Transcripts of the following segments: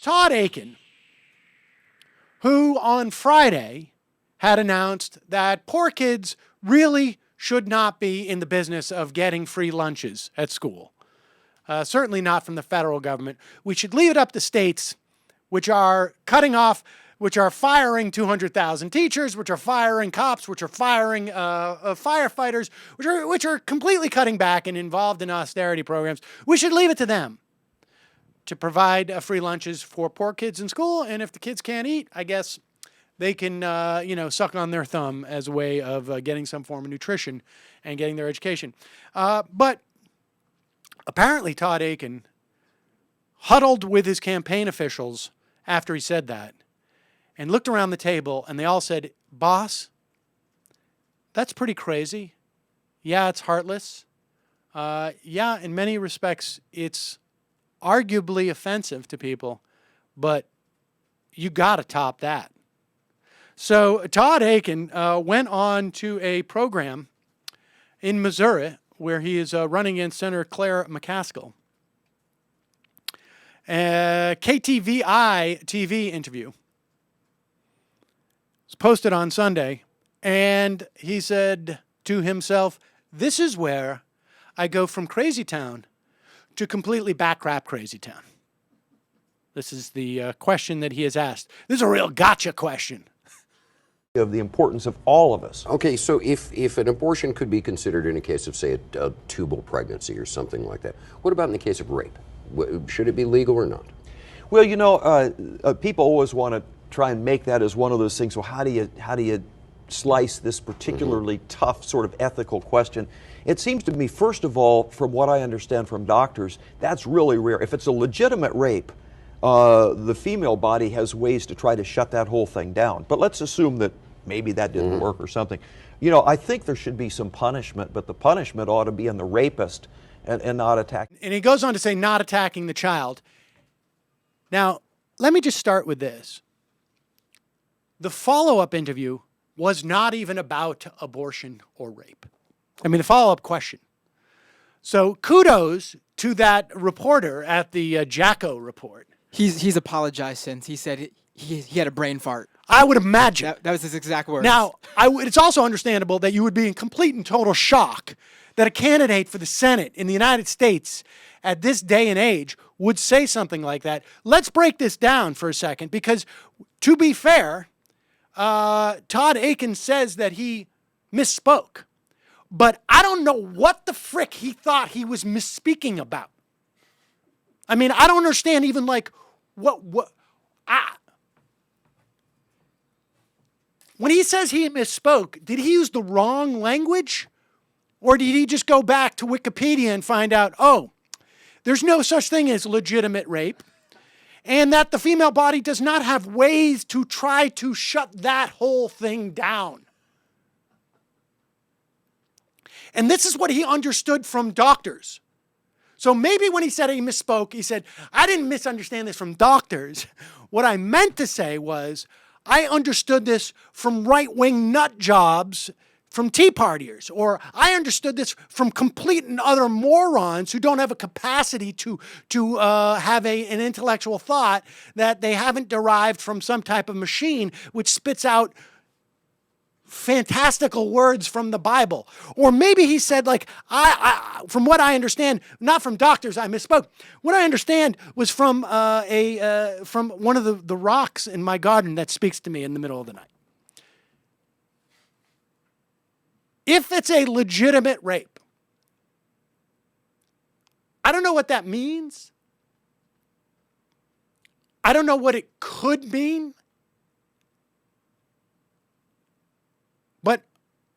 Todd Akin, who on Friday had announced that poor kids really should not be in the business of getting free lunches at school. Certainly not from the federal government. We should leave it up to states, which are cutting off, which are firing 200,000 teachers, which are firing cops, which are firing firefighters, which are completely cutting back and involved in austerity programs. We should leave it to them to provide free lunches for poor kids in school. And if the kids can't eat, I guess they can, suck on their thumb as a way of getting some form of nutrition and getting their education. But apparently Todd Akin huddled with his campaign officials after he said that and looked around the table, and they all said, "Boss, that's pretty crazy. Yeah, it's heartless. Yeah, in many respects, it's arguably offensive to people, but you got to top that." So Todd Akin went on to a program in Missouri where he is running against Senator Claire McCaskill. KTVI TV interview. It's posted on Sunday, and he said to himself, "This is where I go from crazy town to completely backcrap crazy town." This is the question that he has asked. This is a real gotcha question. Of the importance of all of us. Okay, so if an abortion could be considered in a case of, say, a tubal pregnancy or something like that, what about in the case of rape? Should it be legal or not? Well, people always want to try and make that as one of those things. Well, how do you slice this particularly tough sort of ethical question? It seems to me, first of all, from what I understand from doctors, that's really rare. If it's a legitimate rape, the female body has ways to try to shut that whole thing down. But let's assume that maybe that didn't work or something. I think there should be some punishment, but the punishment ought to be in the rapist and not attacking. And he goes on to say not attacking the child. Now, let me just start with this. The follow-up interview was not even about abortion or rape. I mean, the follow-up question. So kudos to that reporter at the Jacko report. He's apologized since. He said he had a brain fart. I would imagine. That was his exact words. Now, it's also understandable that you would be in complete and total shock that a candidate for the Senate in the United States at this day and age would say something like that. Let's break this down for a second, because to be fair, Todd Akin says that he misspoke. But I don't know what the frick he thought he was misspeaking about. I mean, I don't understand even when he says he misspoke, did he use the wrong language? Or did he just go back to Wikipedia and find out, there's no such thing as legitimate rape, and that the female body does not have ways to try to shut that whole thing down? And this is what he understood from doctors. So maybe when he said he misspoke, he said, I didn't misunderstand this from doctors. What I meant to say was, I understood this from right-wing nut jobs, from Tea Partiers, or I understood this from complete and utter morons who don't have a capacity to have an intellectual thought that they haven't derived from some type of machine which spits out fantastical words from the Bible. Or maybe he said, from what I understand, not from doctors, I misspoke. What I understand was from one of the rocks in my garden that speaks to me in the middle of the night. If it's a legitimate rape, I don't know what that means. I don't know what it could mean. But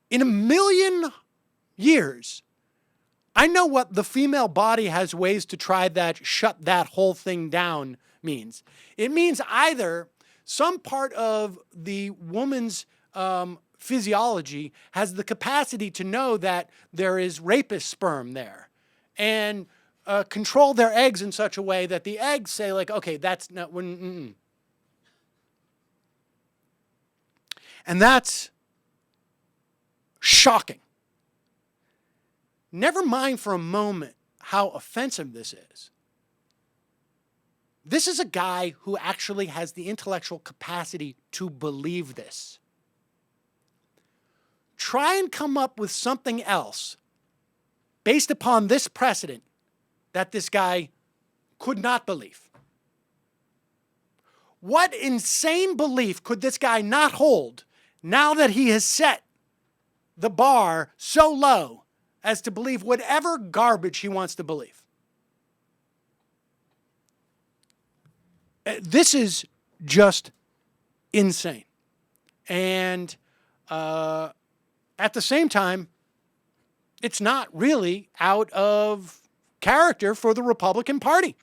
in a million years, I know what the female body has ways to try that, shut that whole thing down means. It means either some part of the woman's physiology has the capacity to know that there is rapist sperm there and control their eggs in such a way that the eggs say, okay, that's not, and that's shocking. Never mind for a moment how offensive this is. This is a guy who actually has the intellectual capacity to believe this. Try and come up with something else based upon this precedent that this guy could not believe. What insane belief could this guy not hold now that he has set the bar so low as to believe whatever garbage he wants to believe? This is just insane. And at the same time, it's not really out of character for the Republican Party.